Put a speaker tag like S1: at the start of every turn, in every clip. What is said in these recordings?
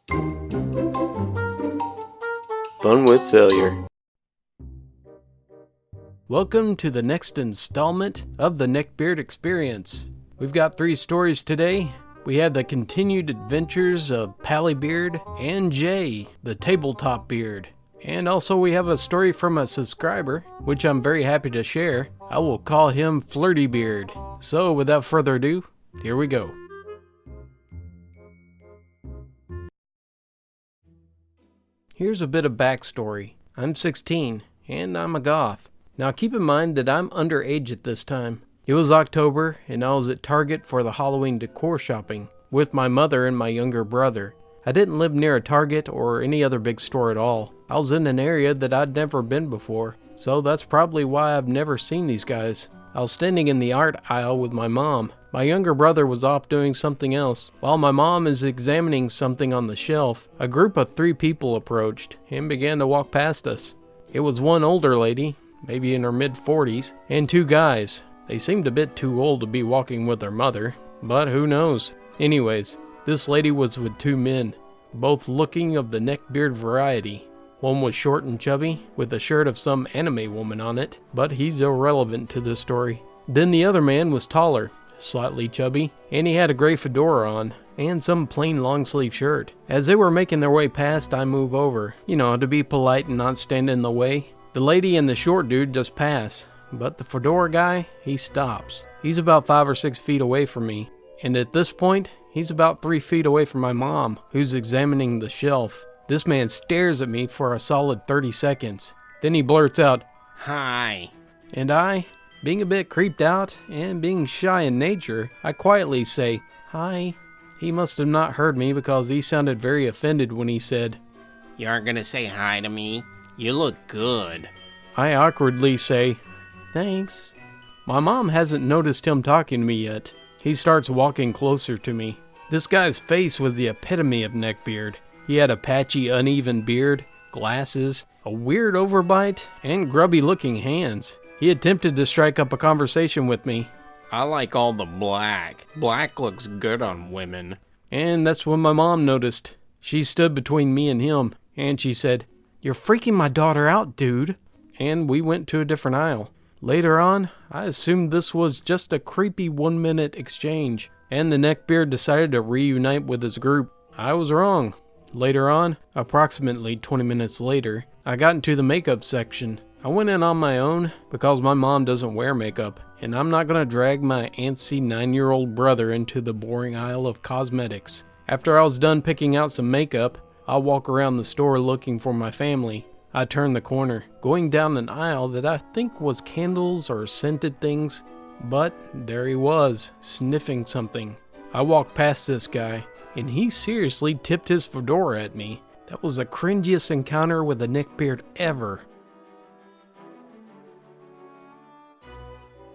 S1: Fun with failure.
S2: Welcome to the next installment of the Neckbeard Experience. We've got 3 stories today. We have the continued adventures of Palabeard and Jay, the tabletop beard. And also we have a story from a subscriber, which I'm very happy to share. I will call him Flirtybeard. So without further ado, here we go. Here's a bit of backstory. I'm 16, and I'm a goth. Now keep in mind that I'm underage at this time. It was October, and I was at Target for the Halloween decor shopping with my mother and my younger brother. I didn't live near a Target or any other big store at all. I was in an area that I'd never been before, so that's probably why I've never seen these guys. I was standing in the art aisle with my mom. My younger brother was off doing something else. While my mom is examining something on the shelf, a group of 3 people approached and began to walk past us. It was one older lady, maybe in her mid-40s, and 2 guys. They seemed a bit too old to be walking with their mother, but who knows. Anyways, this lady was with 2 men, both looking of the neckbeard variety. One was short and chubby, with a shirt of some anime woman on it, but he's irrelevant to this story. Then the other man was taller, slightly chubby, and he had a gray fedora on, and some plain long-sleeve shirt. As they were making their way past, I move over, to be polite and not stand in the way. The lady and the short dude just pass, but the fedora guy, he stops. He's about 5 or 6 feet away from me, and at this point, he's about 3 feet away from my mom, who's examining the shelf. This man stares at me for a solid 30 seconds. Then he blurts out, "Hi." And I, being a bit creeped out and being shy in nature, I quietly say, "Hi." He must have not heard me because he sounded very offended when he said,
S3: "You aren't gonna say hi to me? You look good."
S2: I awkwardly say, "Thanks." My mom hasn't noticed him talking to me yet. He starts walking closer to me. This guy's face was the epitome of neckbeard. He had a patchy, uneven beard, glasses, a weird overbite, and grubby-looking hands. He attempted to strike up a conversation with me.
S3: "I like all the black. Black looks good on women."
S2: And that's when my mom noticed. She stood between me and him, and she said, "You're freaking my daughter out, dude." And we went to a different aisle. Later on, I assumed this was just a creepy 1-minute exchange, and the neckbeard decided to reunite with his group. I was wrong. Later on, approximately 20 minutes later, I got into the makeup section. I went in on my own because my mom doesn't wear makeup, and I'm not going to drag my antsy 9-year-old brother into the boring aisle of cosmetics. After I was done picking out some makeup, I walk around the store looking for my family. I turned the corner, going down an aisle that I think was candles or scented things, but there he was, sniffing something. I walked past this guy, and he seriously tipped his fedora at me. That was the cringiest encounter with a neckbeard ever.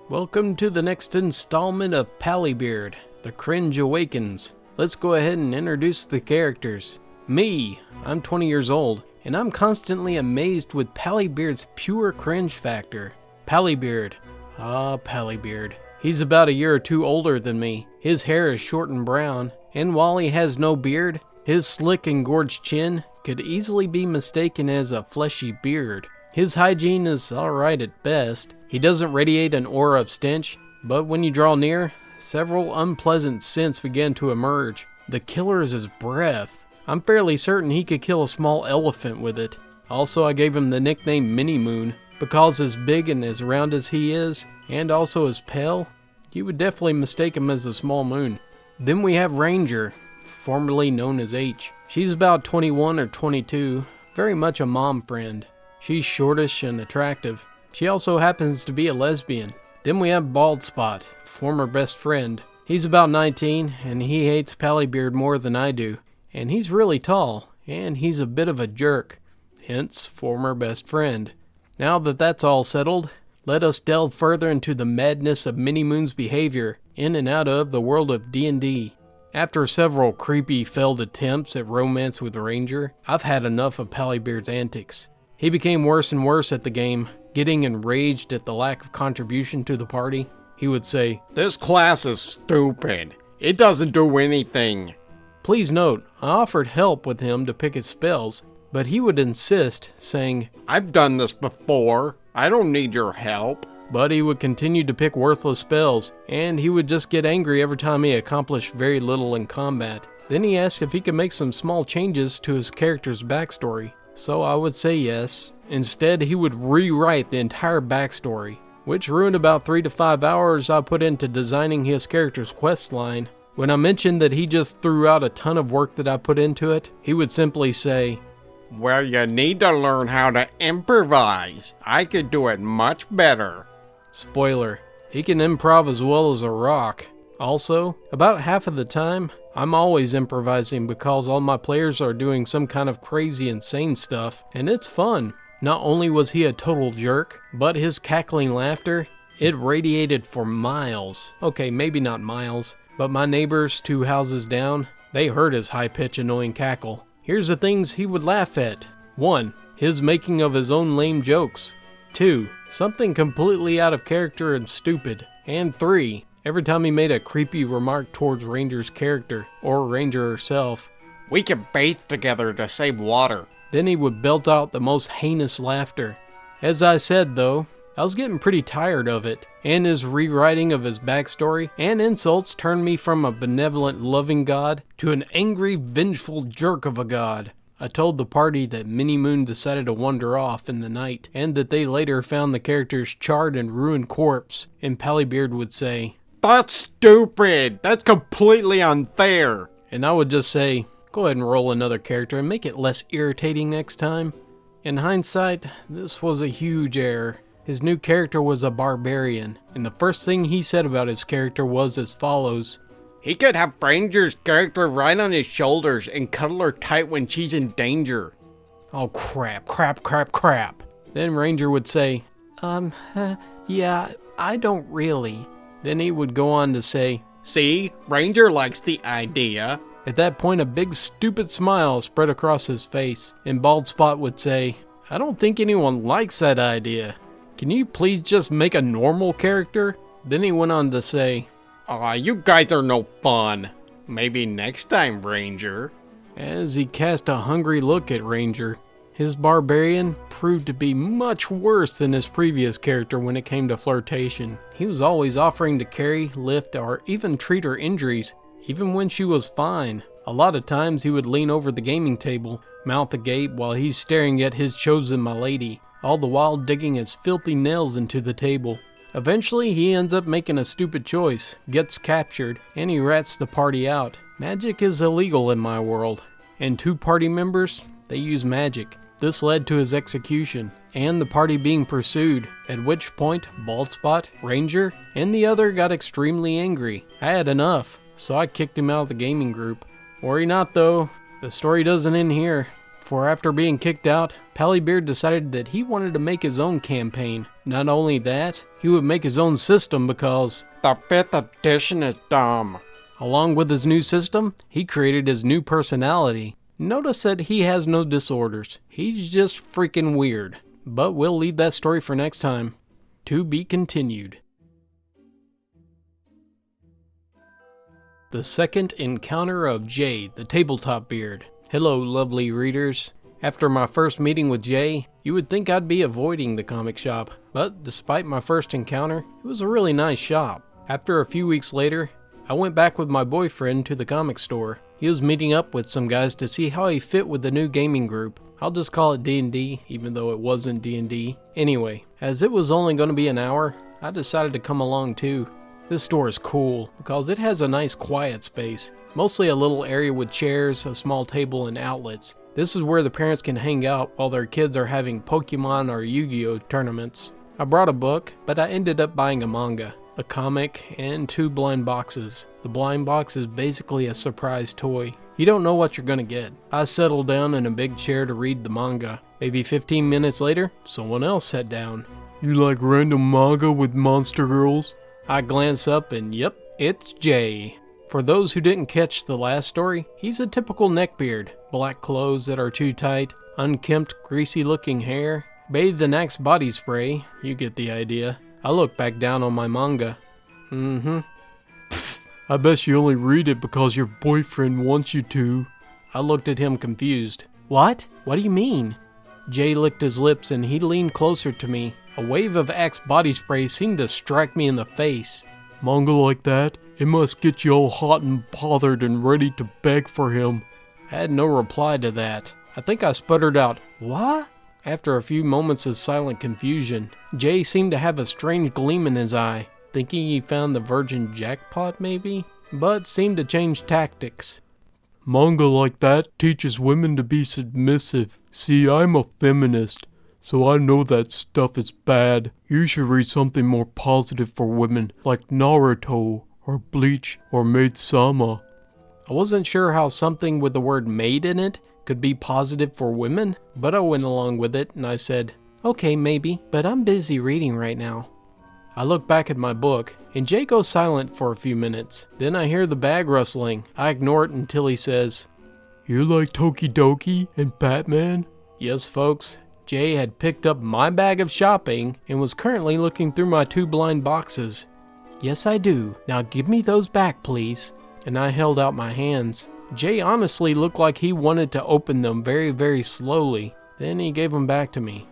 S2: Welcome to the next installment of Palabeard, the Cringe Awakens. Let's go ahead and introduce the characters. Me, I'm 20 years old, and I'm constantly amazed with Palabeard's pure cringe factor. Palabeard. Palabeard. He's about a year or 2 older than me. His hair is short and brown, and while he has no beard, his slick and gorged chin could easily be mistaken as a fleshy beard. His hygiene is alright at best. He doesn't radiate an aura of stench, but when you draw near, several unpleasant scents begin to emerge. The killer is his breath. I'm fairly certain he could kill a small elephant with it. Also, I gave him the nickname Mini Moon, because as big and as round as he is, and also as pale, you would definitely mistake him as a small moon. Then we have Ranger, formerly known as H. She's about 21 or 22, very much a mom friend. She's shortish and attractive. She also happens to be a lesbian. Then we have Bald Spot, former best friend. He's about 19, and he hates Palabeard more than I do. And he's really tall, and he's a bit of a jerk, hence former best friend. Now that that's all settled, let us delve further into the madness of Mini Moon's behavior in and out of the world of D&D. After several creepy failed attempts at romance with Ranger, I've had enough of Palabeard's antics. He became worse and worse at the game, getting enraged at the lack of contribution to the party. He would say,
S3: "This class is stupid. It doesn't do anything."
S2: Please note, I offered help with him to pick his spells, but he would insist, saying,
S3: I've done this before. I don't need your help.
S2: But he would continue to pick worthless spells, and he would just get angry every time he accomplished very little in combat. Then he asked if he could make some small changes to his character's backstory. So I would say yes. Instead, he would rewrite the entire backstory, which ruined about 3 to 5 hours I put into designing his character's quest line. When I mentioned that he just threw out a ton of work that I put into it, he would simply say,
S3: Well, you need to learn how to improvise. I could do it much better.
S2: Spoiler, he can improv as well as a rock. Also, about half of the time, I'm always improvising because all my players are doing some kind of crazy insane stuff, and it's fun. Not only was he a total jerk, but his cackling laughter, it radiated for miles. Okay, maybe not miles, but my neighbors 2 houses down, they heard his high-pitched annoying cackle. Here's the things he would laugh at. 1. His making of his own lame jokes. 2. Something completely out of character and stupid. And 3. Every time he made a creepy remark towards Ranger's character, or Ranger herself.
S3: We can bathe together to save water.
S2: Then he would belt out the most heinous laughter. As I said though, I was getting pretty tired of it, and his rewriting of his backstory and insults turned me from a benevolent, loving god to an angry, vengeful jerk of a god. I told the party that Minnie Moon decided to wander off in the night, and that they later found the character's charred and ruined corpse, and Palabeard would say,
S3: That's stupid! That's completely unfair!
S2: And I would just say, go ahead and roll another character and make it less irritating next time. In hindsight, this was a huge error. His new character was a barbarian, and the first thing he said about his character was as follows.
S3: He could have Ranger's character right on his shoulders and cuddle her tight when she's in danger.
S2: Oh crap. Then Ranger would say, yeah, I don't really. Then he would go on to say,
S3: See, Ranger likes the idea.
S2: At that point, a big stupid smile spread across his face, and Bald Spot would say, I don't think anyone likes that idea. Can you please just make a normal character? Then he went on to say,
S3: Aw, you guys are no fun. Maybe next time, Ranger.
S2: As he cast a hungry look at Ranger, his barbarian proved to be much worse than his previous character when it came to flirtation. He was always offering to carry, lift, or even treat her injuries, even when she was fine. A lot of times he would lean over the gaming table, mouth agape while he's staring at his chosen milady, all the while digging his filthy nails into the table. Eventually he ends up making a stupid choice, gets captured, and he rats the party out. Magic is illegal in my world, and 2 party members, they use magic. This led to his execution, and the party being pursued, at which point Bald Spot, Ranger, and the other got extremely angry. I had enough, so I kicked him out of the gaming group. Worry not though, the story doesn't end here. For after being kicked out, Palabeard decided that he wanted to make his own campaign. Not only that, he would make his own system because
S3: the 5th edition is dumb.
S2: Along with his new system, he created his new personality. Notice that he has no disorders. He's just freaking weird. But we'll leave that story for next time. To be continued. The second encounter of Jay, the tabletop beard. Hello, lovely readers. After my first meeting with Jay, you would think I'd be avoiding the comic shop, but despite my first encounter, it was a really nice shop. After a few weeks later, I went back with my boyfriend to the comic store. He was meeting up with some guys to see how he fit with the new gaming group. I'll just call it D&D, even though it wasn't D&D. Anyway, as it was only going to be an hour, I decided to come along too. This store is cool because it has a nice quiet space. Mostly a little area with chairs, a small table, and outlets. This is where the parents can hang out while their kids are having Pokemon or Yu-Gi-Oh tournaments. I brought a book, but I ended up buying a manga, a comic, and 2 blind boxes. The blind box is basically a surprise toy. You don't know what you're gonna get. I settled down in a big chair to read the manga. Maybe 15 minutes later, someone else sat down. You like random manga with monster girls? I glance up and yep, it's Jay. For those who didn't catch the last story, he's a typical neckbeard. Black clothes that are too tight, unkempt, greasy looking hair, bathed in Axe body spray, you get the idea. I look back down on my manga. I bet you only read it because your boyfriend wants you to. I looked at him confused. What? What do you mean? Jay licked his lips and he leaned closer to me. A wave of Axe body spray seemed to strike me in the face. Manga like that? It must get you all hot and bothered and ready to beg for him. I had no reply to that. I think I sputtered out, "What?" After a few moments of silent confusion, Jay seemed to have a strange gleam in his eye, thinking he found the virgin jackpot maybe, but seemed to change tactics. Manga like that teaches women to be submissive. See, I'm a feminist, so I know that stuff is bad. You should read something more positive for women, like Naruto, or Bleach, or Maid-sama. I wasn't sure how something with the word maid in it could be positive for women, but I went along with it and I said, "Okay, maybe, but I'm busy reading right now." I look back at my book, and Jay goes silent for a few minutes. Then I hear the bag rustling. I ignore it until he says, "You're like Tokidoki and Batman?" Yes, folks. Jay had picked up my bag of shopping and was currently looking through my 2 blind boxes. "Yes, I do. Now give me those back, please." And I held out my hands. Jay honestly looked like he wanted to open them very, very slowly. Then he gave them back to me.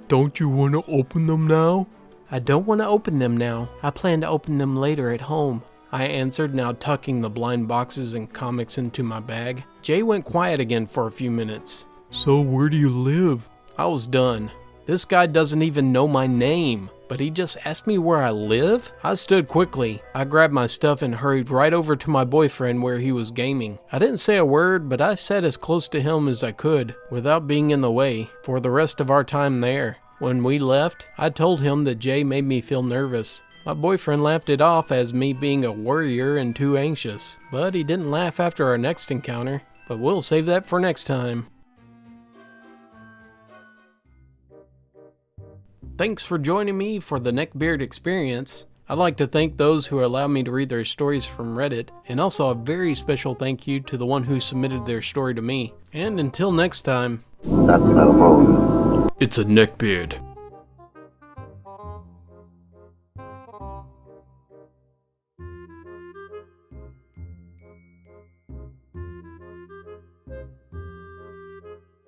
S2: "Don't you want to open them now?" "I don't want to open them now. I plan to open them later at home," I answered, now tucking the blind boxes and comics into my bag. Jay went quiet again for a few minutes. "So where do you live?" I was done. This guy doesn't even know my name, but he just asked me where I live? I stood quickly. I grabbed my stuff and hurried right over to my boyfriend where he was gaming. I didn't say a word, but I sat as close to him as I could, without being in the way, for the rest of our time there. When we left, I told him that Jay made me feel nervous. My boyfriend laughed it off as me being a worrier and too anxious, but he didn't laugh after our next encounter. But we'll save that for next time. Thanks for joining me for the Neckbeard Experience. I'd like to thank those who allow me to read their stories from Reddit, and also a very special thank you to the one who submitted their story to me. And until next time,
S4: That's no moon.
S2: it's a Neckbeard.